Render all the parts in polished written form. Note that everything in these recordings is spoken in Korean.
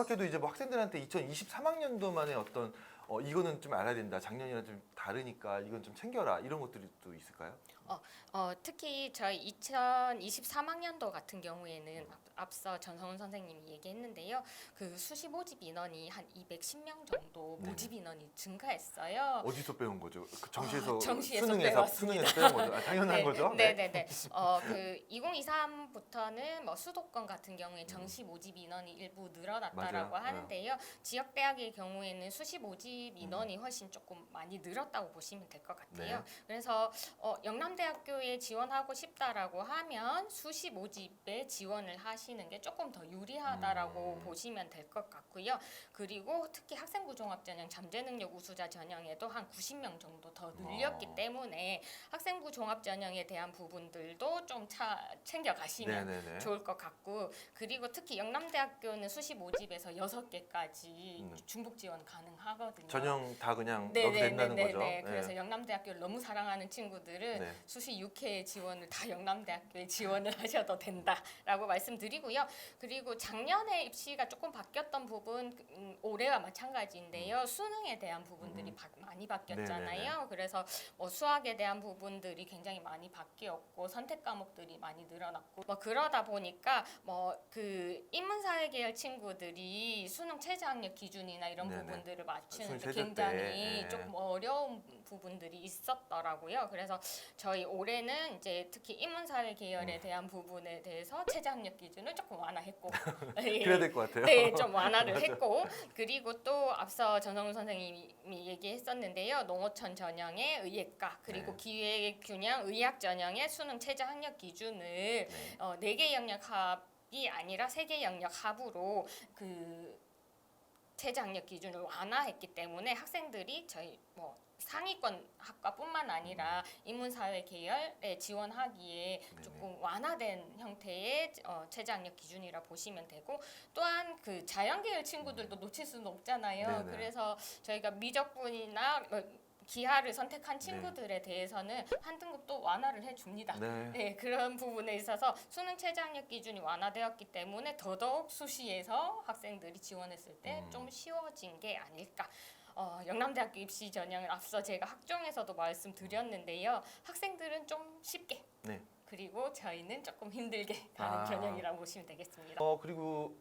밖에도 이제 뭐 학생들한테 2023학년도만의 어떤 이거는 좀 알아야 된다. 작년이랑 좀 다르니까 이건 좀 챙겨라. 이런 것들이 또 있을까요? 특히 저희 2023학년도 같은 경우에는 앞서 전성훈 선생님이 얘기했는데요. 그 수시 모집 인원이 한 210명 정도 모집 인원이 증가했어요. 어디서 배운 거죠? 그 정시에서, 정시에서 수능에서 배웠습니다. 배운 거죠? 당연한 네, 거죠? 네네네. 그 2023부터는 뭐 수도권 같은 경우에 정시 모집 인원이 일부 늘어났다라고 맞아요. 하는데요. 지역 대학의 경우에는 수시 모집 인원이 훨씬 조금 많이 늘었다고 보시면 될 것 같아요. 네. 그래서 영남대학교에 지원하고 싶다라고 하면 수시 모집에 지원을 하시는 게 조금 더 유리하다라고 보시면 될 것 같고요. 그리고 특히 학생부 종합전형 잠재능력 우수자 전형에도 한 90명 정도 더 늘렸기 때문에 학생부 종합전형에 대한 부분들도 좀 챙겨 가시면 네네네. 좋을 것 같고, 그리고 특히 영남대학교는 수시 모집에서 6개까지 중복 지원 가능하거든요. 전형 다 그냥 넣어도 된다는 거죠? 네. 그래서 영남대학교를 너무 사랑하는 친구들은 네. 수시 6회 지원을 다 영남대학교에 지원을 하셔도 된다라고 말씀드리고요. 그리고 작년에 입시가 조금 바뀌었던 부분 올해와 마찬가지인데요. 수능에 대한 부분들이 많이 바뀌었잖아요. 네네네. 그래서 수학에 대한 부분들이 굉장히 많이 바뀌었고 선택 과목들이 많이 늘어났고 그러다 보니까 그 인문사회 계열 친구들이 수능 최저학력 기준이나 이런 네네. 부분들을 맞추는데 수능 최저 굉장히 때, 네. 조금 어려운 부분들이 있었더라고요. 그래서 저희 올해는 이제 특히 인문사회 계열에 대한 부분에 대해서 최저학력 기준을 조금 완화했고 그래야 될 것 같아요. 네, 좀 완화를 했고, 그리고 또 앞서 전성훈 선생님이 얘기했었는데요. 농어촌 전형의 의예과 그리고 네. 기회균형 의학 전형의 수능 최저 학력 기준을 4개 영역 합이 아니라 3개 영역 합으로 그 최저 학력 기준을 완화했기 때문에 학생들이 저희 상위권 학과뿐만 아니라 인문사회 계열에 지원하기에 조금 완화된 형태의 최저 학력 기준이라 보시면 되고, 또한 그 자연 계열 친구들도 놓칠 수는 없잖아요. 네네. 그래서 저희가 미적분이나 기하를 선택한 친구들에 대해서는 한 등급 또 완화를 해줍니다. 네. 네, 그런 부분에 있어서 수능 최저 학력 기준이 완화되었기 때문에 더더욱 수시에서 학생들이 지원했을 때 좀 쉬워진 게 아닐까. 영남대학교 입시 전형을 앞서 제가 학종에서도 말씀드렸는데요. 학생들은 좀 쉽게, 네. 그리고 저희는 조금 힘들게 가는 전형이라고 보시면 되겠습니다. 그리고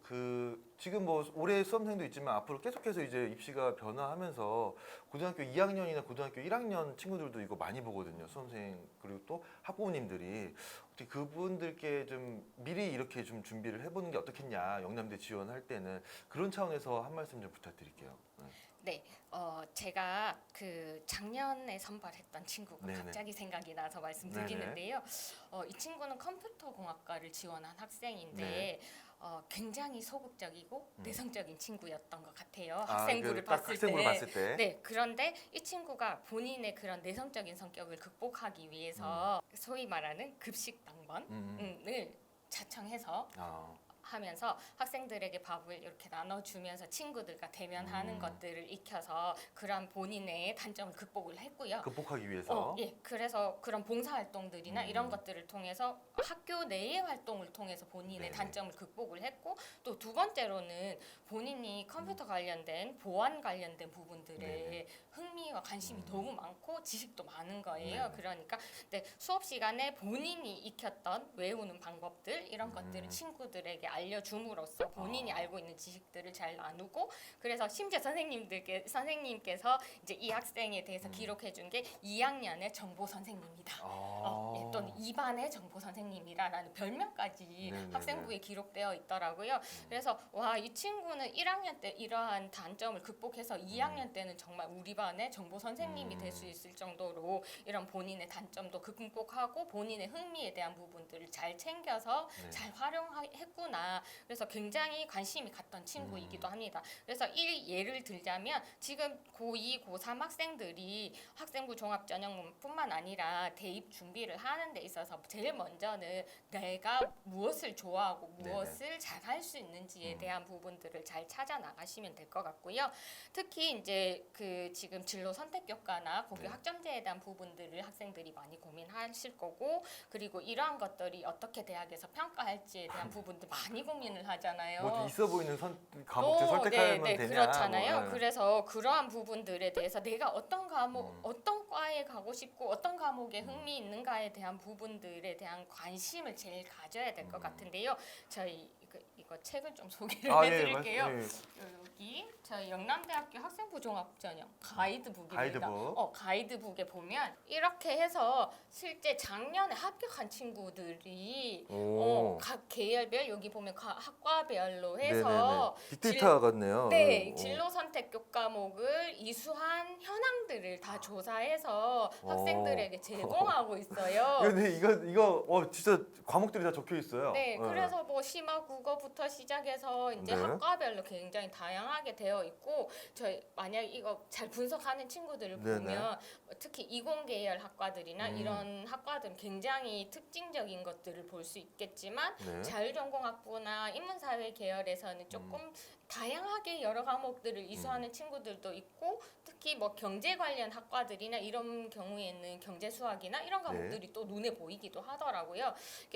지금 올해 수험생도 있지만 앞으로 계속해서 이제 입시가 변화하면서 고등학교 2학년이나 고등학교 1학년 친구들도 이거 많이 보거든요. 수험생 그리고 또 학부모님들이 어떻게 그분들께 좀 미리 이렇게 좀 준비를 해보는 게 어떻겠냐. 영남대 지원할 때는 그런 차원에서 한 말씀 좀 부탁드릴게요. 네, 제가 그 작년에 선발했던 친구가 네네. 갑자기 생각이 나서 말씀드리는데요. 이 친구는 컴퓨터 공학과를 지원한 학생인데 네. 굉장히 소극적이고 내성적인 친구였던 것 같아요. 딱 학생부를 학생부를 봤을 때. 네, 그런데 이 친구가 본인의 그런 내성적인 성격을 극복하기 위해서 소위 말하는 급식 당번을 자청해서 하면서 학생들에게 밥을 이렇게 나눠주면서 친구들과 대면하는 것들을 익혀서 그런 본인의 단점을 극복을 했고요. 극복하기 위해서. 예, 그래서 그런 봉사활동들이나 이런 것들을 통해서 학교 내의 활동을 통해서 본인의 네네. 단점을 극복을 했고, 또 두 번째로는 본인이 컴퓨터 관련된 보안 관련된 부분들에 네네. 흥미와 관심이 너무 많고 지식도 많은 거예요. 네네. 그러니까 수업 시간에 본인이 익혔던 외우는 방법들 이런 것들을 친구들에게 알려줌으로써 본인이 알고 있는 지식들을 잘 나누고, 그래서 심지어 선생님께서 이제 이 학생에 대해서 기록해 준 게 2학년의 정보 선생님이다. 예, 또는 2반의 정보 선생님이라는 별명까지 네네네. 학생부에 기록되어 있더라고요. 그래서 와, 이 친구는 1학년 때 이러한 단점을 극복해서 2학년 때는 정말 우리 반의 정보 선생님이 될 수 있을 정도로 이런 본인의 단점도 극복하고 본인의 흥미에 대한 부분들을 잘 챙겨서 잘 활용했구나. 그래서 굉장히 관심이 갔던 친구이기도 합니다. 그래서 예를 들자면 지금 고2, 고3 학생들이 학생부 종합전형뿐만 아니라 대입 준비를 하는 데 있어서 제일 먼저는 내가 무엇을 좋아하고 무엇을 잘할 수 있는지에 대한 부분들을 잘 찾아 나가시면 될 것 같고요. 특히 이제 그 지금 진로 선택 교과나 고교 학점제에 대한 부분들을 학생들이 많이 고민하실 거고, 그리고 이러한 것들이 어떻게 대학에서 평가할지에 대한 부분도 많이 많이 고민을 하잖아요. 뭐 있어 보이는 과목들 선택하면 네, 되냐. 그렇잖아요. 뭐, 네. 그래서 그러한 부분들에 대해서 내가 어떤 과목, 어떤 과에 가고 싶고 어떤 과목에 흥미 있는가에 대한 부분들에 대한 관심을 제일 가져야 될 것 같은데요. 저희 이거 책을 좀 소개를 해드릴게요. 예. 여기 저희 영남대학교 학생부 종합전형 가이드북입니다. 가이드북. 가이드북에 보면 이렇게 해서 실제 작년에 합격한 친구들이 각 계열별 여기 보면 학과별로 해서 네네네. 빅데이터 같네요. 네, 진로 선택 교과목을 이수한 현황들을 다 조사해서 학생들에게 제공하고 있어요. 근데 이거 진짜 과목들이 다 적혀 있어요. 네, 그래서 뭐 심화 국어부터 시작해서 이제 네. 학과별로 굉장히 다양하게 되어 있고 저희 만약 이거 잘 분석하는 친구들을 네네. 보면 특히 이공 계열 학과들이나 이런 학과들은 굉장히 특징적인 것들을 볼 수 있겠지만 네. 자율전공학부나 인문사회 계열에서는 조금 다양하게 여러 과목들을 이수하는 친구들도 있고 특히 뭐 경제 관련 학과들이나 이런 경우에는 경제 수학이나 이런 과목들이 또 눈에 보이기도 하더라고요.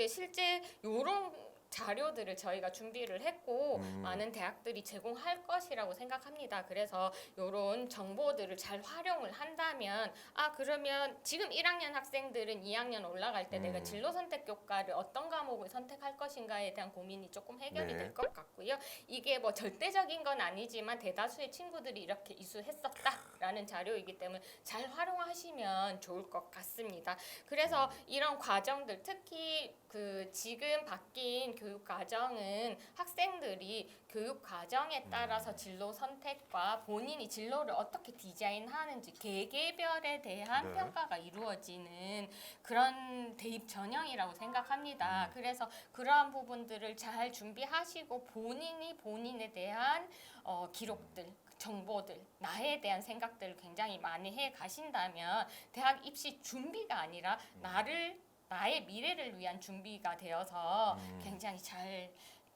실제 요런 자료들을 저희가 준비를 했고 많은 대학들이 제공할 것이라고 생각합니다. 그래서 이런 정보들을 잘 활용을 한다면 그러면 지금 1학년 학생들은 2학년 올라갈 때 내가 진로 선택 교과를 어떤 과목을 선택할 것인가에 대한 고민이 조금 해결이 될 것 같고요. 이게 뭐 절대적인 건 아니지만 대다수의 친구들이 이렇게 이수했었다라는 자료이기 때문에 잘 활용하시면 좋을 것 같습니다. 그래서 이런 과정들 특히 지금 바뀐 교육 과정은 학생들이 교육 과정에 따라서 진로 선택과 본인이 진로를 어떻게 디자인하는지 개개별에 대한 평가가 이루어지는 그런 대입 전형이라고 생각합니다. 그래서 그러한 부분들을 잘 준비하시고 본인에 대한 기록들 정보들, 나에 대한 생각들을 굉장히 많이 해 가신다면 대학 입시 준비가 아니라 나의 미래를 위한 준비가 되어서 굉장히 잘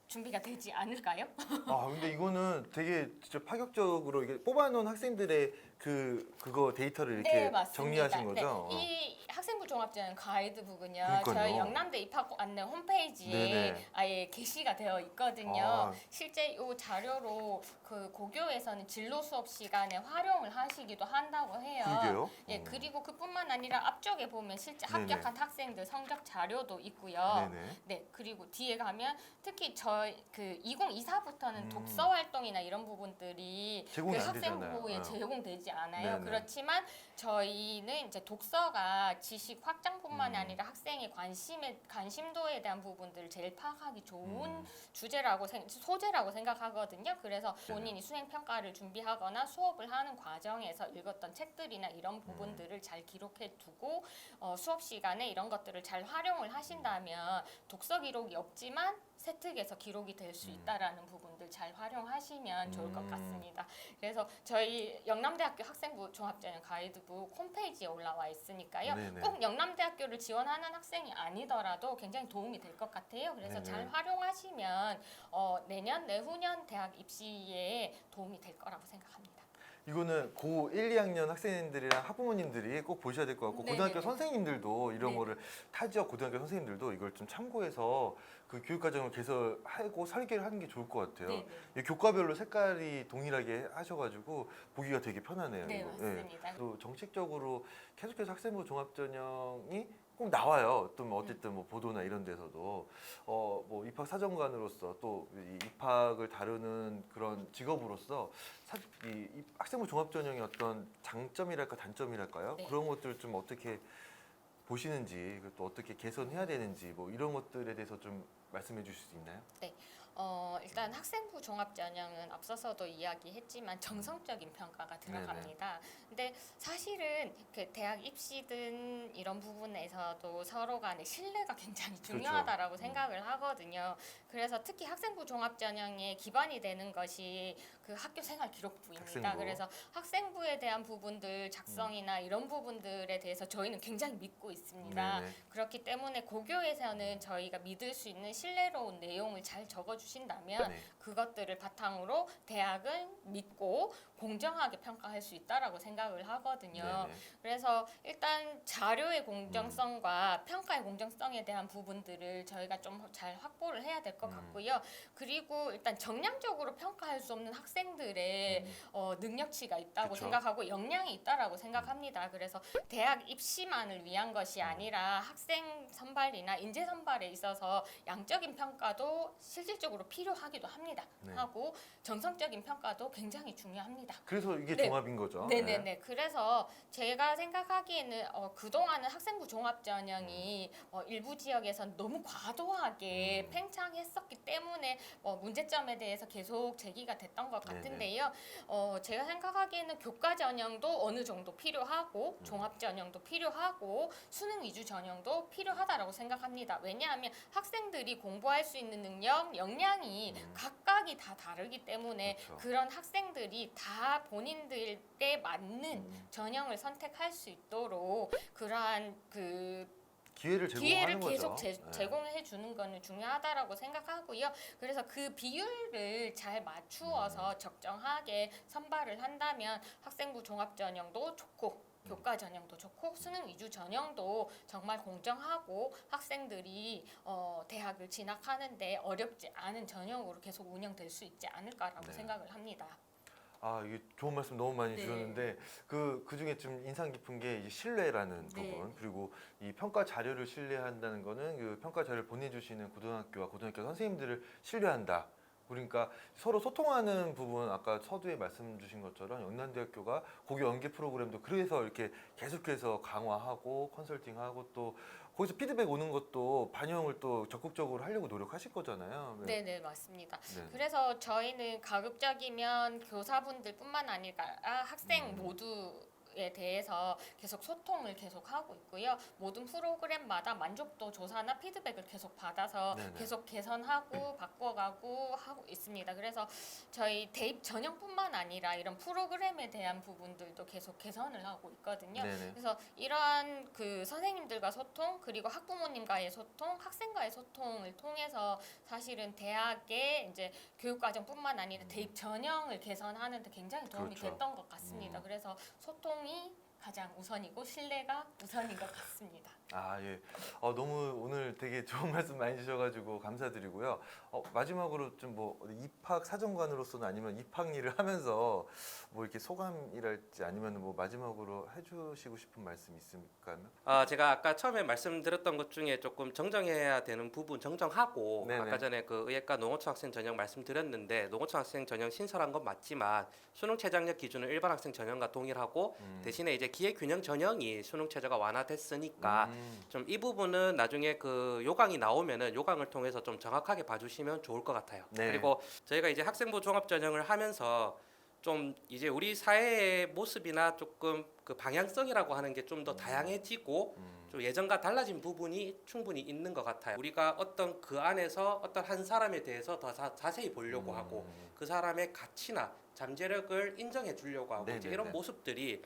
준비가 되지 않을까요? 근데 이거는 되게 진짜 파격적으로 이게 뽑아놓은 학생들의 그거 데이터를 이렇게 네, 맞습니다. 정리하신 거죠? 네, 이 학생부 종합전형 가이드북은요. 그러니까요. 저희 영남대 입학 안내 홈페이지에 네네. 아예 게시가 되어 있거든요. 실제 이 자료로 고교에서는 진로 수업 시간에 활용을 하시기도 한다고 해요. 그러게요. 예, 그리고 그뿐만 아니라 앞쪽에 보면 실제 합격한 학생들 성적 자료도 있고요. 네네. 네, 그리고 뒤에 가면 특히 저희 2024부터는 독서 활동이나 이런 부분들이 제공이 안 학생부에 되잖아요. 제공되지 않아요. 네네. 그렇지만 저희는 이제 독서가 지식 확장뿐만이 아니라 학생의 관심도에 대한 부분들을 제일 파악하기 좋은 소재라고 생각하거든요. 그래서 본인이 수행 평가를 준비하거나 수업을 하는 과정에서 읽었던 책들이나 이런 부분들을 잘 기록해 두고 수업 시간에 이런 것들을 잘 활용을 하신다면 독서 기록이 없지만 세특에서 기록이 될 수 있다라는 부분들 잘 활용하시면 좋을 것 같습니다. 그래서 저희 영남대학교 학생부 종합전형 가이드북 홈페이지에 올라와 있으니까요. 네네. 꼭 영남대학교를 지원하는 학생이 아니더라도 굉장히 도움이 될 것 같아요. 그래서 네네. 잘 활용하시면 내년, 내후년 대학 입시에 도움이 될 거라고 생각합니다. 이거는 고 1, 2학년 학생들이랑 학부모님들이 꼭 보셔야 될 것 같고 네네네. 고등학교 선생님들도 이런 네. 거를 타 지역 고등학교 선생님들도 이걸 좀 참고해서 그 교육 과정을 개설하고 설계를 하는 게 좋을 것 같아요. 네네. 이 교과별로 색깔이 동일하게 하셔가지고 보기가 되게 편하네요. 네, 이거. 맞습니다. 또 정책적으로 계속해서 학생부 종합전형이 꼭 나와요. 또 뭐 어쨌든 뭐 보도나 이런 데서도 뭐 입학 사정관으로서 또 이 입학을 다루는 그런 직업으로서 이 학생부 종합전형의 어떤 장점이랄까 단점이랄까요? 네. 그런 것들 좀 어떻게 보시는지 또 어떻게 개선해야 되는지 뭐 이런 것들에 대해서 좀 말씀해 주실 수 있나요? 일단 학생부 종합전형은 앞서서도 이야기했지만 정성적인 평가가 들어갑니다. 근데 사실은 대학 입시든 이런 부분에서도 서로 간의 신뢰가 굉장히 중요하다라고 생각을 하거든요. 그래서 특히 학생부 종합전형의 기반이 되는 것이 그 학교 생활 기록부입니다. 학생부. 그래서 학생부에 대한 부분들 작성이나 이런 부분들에 대해서 저희는 굉장히 믿고 있습니다. 네네. 그렇기 때문에 고교에서는 저희가 믿을 수 있는 신뢰로운 내용을 잘 적어주시면 주신다면 네. 그것들을 바탕으로 대학은 믿고 공정하게 평가할 수 있다라고 생각을 하거든요. 네네. 그래서 일단 자료의 공정성과 평가의 공정성에 대한 부분들을 저희가 좀 잘 확보를 해야 될 것 같고요. 그리고 일단 정량적으로 평가할 수 없는 학생들의 능력치가 있다고 그쵸. 생각하고 역량이 있다라고 생각합니다. 그래서 대학 입시만을 위한 것이 아니라 학생 선발이나 인재 선발에 있어서 양적인 평가도 실질적으로 필요하기도 합니다. 네. 하고 정성적인 평가도 굉장히 중요합니다. 그래서 이게 네. 종합인 거죠. 네네네. 그래서 제가 생각하기에는 그동안은 학생부 종합전형이 일부 지역에선 너무 과도하게 팽창했었기 때문에 문제점에 대해서 계속 제기가 됐던 것 네네. 같은데요. 제가 생각하기에는 교과 전형도 어느 정도 필요하고 종합 전형도 필요하고 수능 위주 전형도 필요하다라고 생각합니다. 왜냐하면 학생들이 공부할 수 있는 능력, 역량이 각각이 다 다르기 때문에 그렇죠. 그런 학생들이 다 본인들에 맞는 전형을 선택할 수 있도록 그러한 기회를 기회를 제공하는 계속 거죠. 네. 제공해 주는 거는 중요하다라고 생각하고요. 그래서 그 비율을 잘 맞추어서 적정하게 선발을 한다면 학생부 종합 전형도 좋고 교과 전형도 좋고 수능 위주 전형도 정말 공정하고 학생들이 대학을 진학하는데 어렵지 않은 전형으로 계속 운영될 수 있지 않을까라고 네. 생각을 합니다. 아, 이게 좋은 말씀 너무 많이 네. 주셨는데 그 중에 좀 인상 깊은 게 이 신뢰라는 네. 부분, 그리고 이 평가 자료를 신뢰한다는 거는 그 평가 자료를 보내주시는 고등학교와 고등학교 선생님들을 신뢰한다. 그러니까 서로 소통하는 부분, 아까 서두에 말씀 주신 것처럼 영남대학교가 고교 연계 프로그램도 그래서 이렇게 계속해서 강화하고 컨설팅하고 또 거기서 피드백 오는 것도 반영을 또 적극적으로 하려고 노력하실 거잖아요. 네네 맞습니다. 네. 그래서 저희는 가급적이면 교사분들뿐만 아니라 학생 모두에 대해서 계속 소통을 계속 하고 있고요. 모든 프로그램마다 만족도 조사나 피드백을 계속 받아서 네네. 계속 개선하고 바꿔가고 하고 있습니다. 그래서 저희 대입 전형뿐만 아니라 이런 프로그램에 대한 부분들도 계속 개선을 하고 있거든요. 네네. 그래서 이러한 그 선생님들과 소통 그리고 학부모님과의 소통, 학생과의 소통을 통해서 사실은 대학의 이제 교육과정뿐만 아니라 대입 전형을 개선하는 데 굉장히 도움이 그렇죠. 됐던 것 같습니다. 그래서 소통이 가장 우선이고 신뢰가 우선인 것 같습니다. 아, 예. 너무 오늘 되게 좋은 말씀 많이 주셔가지고 감사드리고요. 마지막으로 좀 뭐 입학 사정관으로서는 아니면 입학 일을 하면서 뭐 이렇게 소감이랄지 아니면 뭐 마지막으로 해주시고 싶은 말씀 있을까요? 제가 아까 처음에 말씀드렸던 것 중에 조금 정정해야 되는 부분 정정하고 네네. 아까 전에 그 의예과 농어촌 학생 전형 말씀드렸는데 농어촌 학생 전형 신설한 건 맞지만 수능 최저학력 기준은 일반 학생 전형과 동일하고 대신에 이제 기회균형 전형이 수능 최저가 완화됐으니까 좀 이 부분은 나중에 그 요강이 나오면은 요강을 통해서 좀 정확하게 봐주시면 좋을 것 같아요. 네. 그리고 저희가 이제 학생부 종합 전형을 하면서 좀 이제 우리 사회의 모습이나 조금 그 방향성이라고 하는 게 좀 더 다양해지고 좀 예전과 달라진 부분이 충분히 있는 것 같아요. 우리가 어떤 그 안에서 어떤 한 사람에 대해서 더 자세히 보려고 하고 그 사람의 가치나 잠재력을 인정해 주려고 하고 이제 네네네. 이런 모습들이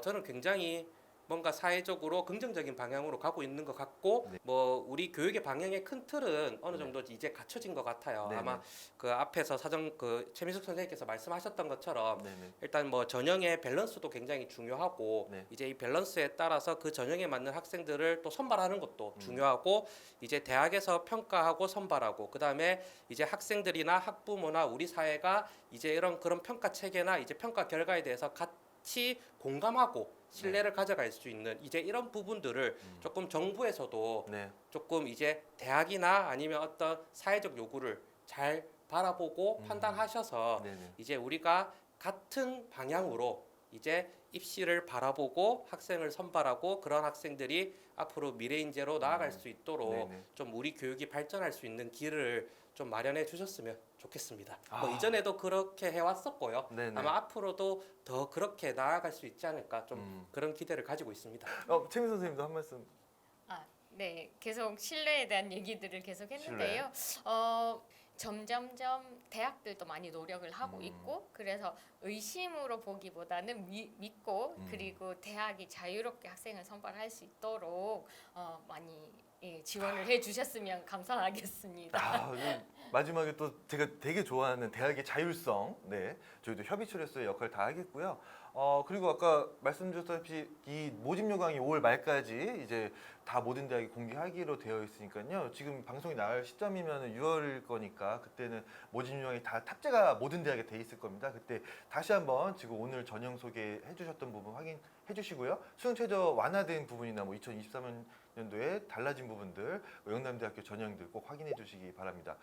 저는 굉장히 뭔가 사회적으로 긍정적인 방향으로 가고 있는 것 같고 네. 뭐 우리 교육의 방향의 큰 틀은 어느 네. 정도 이제 갖춰진 것 같아요. 네네. 아마 그 앞에서 최민숙 선생님께서 말씀하셨던 것처럼 네네. 일단 뭐 전형의 밸런스도 굉장히 중요하고 네. 이제 이 밸런스에 따라서 그 전형에 맞는 학생들을 또 선발하는 것도 중요하고 이제 대학에서 평가하고 선발하고 그다음에 이제 학생들이나 학부모나 우리 사회가 이제 그런 평가 체계나 이제 평가 결과에 대해서 같이 공감하고 신뢰를 가져갈 수 있는 이제 이런 부분들을 조금 정부에서도 네. 조금 이제 대학이나 아니면 어떤 사회적 요구를 잘 바라보고 판단하셔서 네네. 이제 우리가 같은 방향으로 이제 입시를 바라보고 학생을 선발하고 그런 학생들이 앞으로 미래 인재로 나아갈 수 있도록 네네. 좀 우리 교육이 발전할 수 있는 길을 좀 마련해 주셨으면 좋겠습니다. 뭐 아. 이전에도 그렇게 해왔었고요. 네네. 아마 앞으로도 더 그렇게 나아갈 수 있지 않을까 좀 그런 기대를 가지고 있습니다. 최민 선생님도 한 말씀. 네, 계속 신뢰에 대한 얘기들을 계속 했는데요. 점점점 대학들도 많이 노력을 하고 있고 그래서 의심으로 보기보다는 믿고 그리고 대학이 자유롭게 학생을 선발할 수 있도록 많이 지원을 해주셨으면 감사하겠습니다. 마지막에 또 제가 되게 좋아하는 대학의 자율성, 네, 저희도 협의체로서의 역할을 다 하겠고요. 그리고 아까 말씀드렸다시피 이 모집 요강이 5월 말까지 이제 다 모든 대학이 공개하기로 되어 있으니까요. 지금 방송이 나갈 시점이면 6월일 거니까 그때는 모집 요강이 다 탑재가 모든 대학에 돼 있을 겁니다. 그때 다시 한번 지금 오늘 전형 소개해 주셨던 부분 확인해 주시고요. 수능 최저 완화된 부분이나 뭐 2023년도에 달라진 부분들, 영남대학교 전형들 꼭 확인해 주시기 바랍니다.